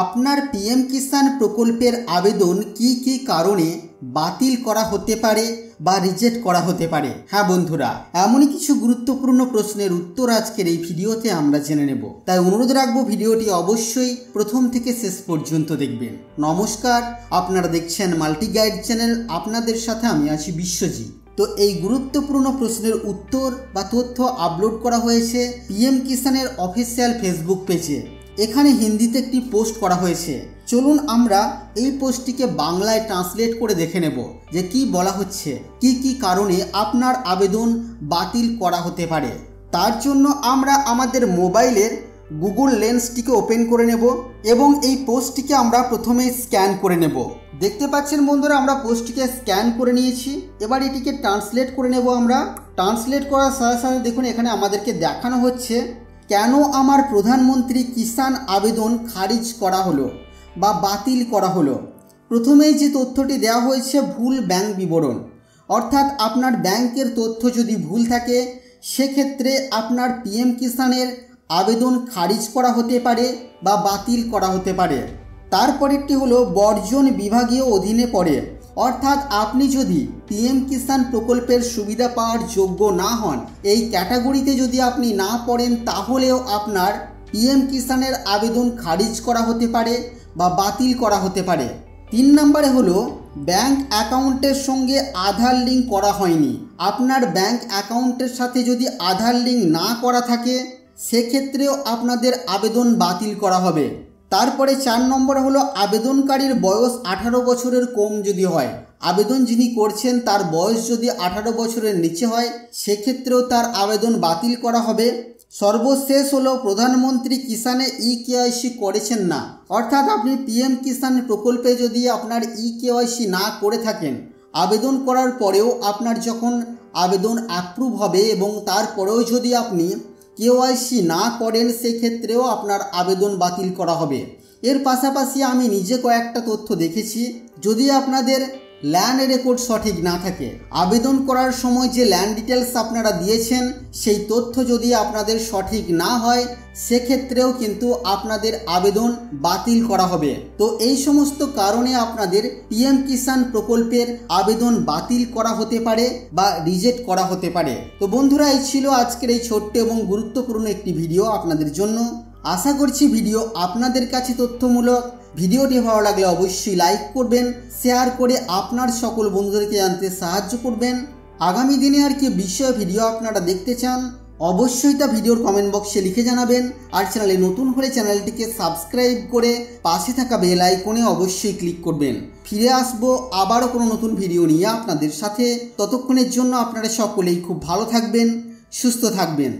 আপনার পিএম কিষাণ প্রকল্পের আবেদন কি কারণে বাতিল করা হতে পারে বা রিজেক্ট করা হতে পারে। হ্যাঁ বন্ধুরা, এমনই কিছু গুরুত্বপূর্ণ প্রশ্নের উত্তর আজকের এই ভিডিওতে আমরা জেনে নেব। তাই অনুরোধ রাখবো ভিডিওটি অবশ্যই প্রথম থেকে শেষ পর্যন্ত দেখবেন। নমস্কার, আপনারা দেখছেন মাল্টি গাইড চ্যানেল, আপনাদের সাথে আমি আছি বিশ্বজিৎ। তো এই গুরুত্বপূর্ণ প্রশ্নের উত্তর বা তথ্য আপলোড করা হয়েছে পিএম কিষাণের অফিসিয়াল ফেসবুক পেজে। এখানে হিন্দিতে একটি পোস্ট করা হয়েছে। চলুন আমরা এই পোস্টটিকে বাংলায় ট্রান্সলেট করে দেখে নেব যে কি বলা হচ্ছে, কি কারণে আপনার আবেদন বাতিল করা হতে পারে। তার জন্য আমরা আমাদের মোবাইলের গুগল লেন্সটিকে ওপেন করে নেব এবং এই পোস্টটিকে আমরা প্রথমে স্ক্যান করে নেব। দেখতে পাচ্ছেন বন্ধুরা, আমরা পোস্টটিকে স্ক্যান করে নিয়েছি। এবার এটিকে ট্রান্সলেট করে নেব। আমরা ট্রান্সলেট করার সাথে সাথে দেখুন এখানে আমাদেরকে দেখানো হচ্ছে কেন আমার প্রধানমন্ত্রী কিষাণ আবেদন খারিজ করা হলো বা বাতিল করা হলো। প্রথমেই যে তথ্যটি দেওয়া হয়েছে ভুল ব্যাংক বিবরণ, অর্থাৎ আপনার ব্যাংকের তথ্য যদি ভুল থাকে সেক্ষেত্রে আপনার পিএম কিষাণের আবেদন খারিজ করা হতে পারে বা বাতিল করা হতে পারে। তারপরেরটি হলো বর্জন বিভাগীয় অধীনে পড়ে, অর্থাৎ আপনি যদি পিএম কিষাণ প্রকল্পের সুবিধা পাওয়ার যোগ্য না হন, এই ক্যাটাগরিতে যদি আপনি না পড়েন, তাহলেও আপনার পিএম কিষাণের আবেদন খারিজ করা হতে পারে বা বাতিল করা হতে পারে। 3 নম্বরে হলো ব্যাংক অ্যাকাউন্টের সঙ্গে আধার লিঙ্ক করা হয়নি। আপনার ব্যাংক অ্যাকাউন্টের সাথে যদি আধার লিঙ্ক না করা থাকে সেক্ষেত্রেও আপনাদের আবেদন বাতিল করা হবে। তারপরে 4 নম্বর হলো আবেদনকারীর বয়স 18 বছরের কম যদি হয়, আবেদন যিনি করছেন তার বয়স যদি 18 বছরের নিচে হয় সেক্ষেত্রেও তার আবেদন বাতিল করা হবে। সর্বশেষ হলো প্রধানমন্ত্রী কিষাণে ইকেওয়াইসি করেছেন না, অর্থাৎ আপনি পিএম কিষাণ প্রকল্পে যদি আপনার ইকেওয়াইসি না করে থাকেন, আবেদন করার পরেও আপনার যখন আবেদন অ্যাপ্রুভ হবে এবং তারপরেও যদি আপনি কেওয়াইসি না করেন সেক্ষেত্রেও আপনার আবেদন বাতিল করা হবে। এর পাশাপাশি আমি নিজে কয়েকটা তথ্য দেখেছি, যদি আপনাদের ল্যান্ড রেকর্ড সঠিক না থাকে, আবেদন করার সময় যে ল্যান্ড ডিটেলস আপনারা দিয়েছেন সেই তথ্য যদি আপনাদের সঠিক না হয় সেক্ষেত্রেও কিন্তু আপনাদের আবেদন বাতিল করা হবে। তো এই সমস্ত কারণে আপনাদের পিএম কিষাণ প্রকল্পের আবেদন বাতিল করা হতে পারে বা রিজেক্ট করা হতে পারে। তো বন্ধুরা, এই ছিল আজকের এই ছোট্ট এবং গুরুত্বপূর্ণ একটি ভিডিও আপনাদের জন্য। আশা করছি ভিডিও আপনাদের কাছে তথ্যমূলক। ভিডিওটি ভালো লাগলে অবশ্যই লাইক করবেন, শেয়ার করে আপনার সকল বন্ধুদেরকে জানতে সাহায্য করবেন। আগামী দিনে আর কি বিষয় ভিডিও আপনারা দেখতে চান অবশ্যই তা ভিডিওর কমেন্ট বক্সে লিখে জানাবেন। আর চ্যানেলে নতুন হলে চ্যানেলটিকে সাবস্ক্রাইব করে পাশে থাকা বেল আইকনে অবশ্যই ক্লিক করবেন। ফিরে আসবো আবারও কোনো নতুন ভিডিও নিয়ে আপনাদের সাথে। ততক্ষণের জন্য আপনারা সকলেই খুব ভালো থাকবেন, সুস্থ থাকবেন।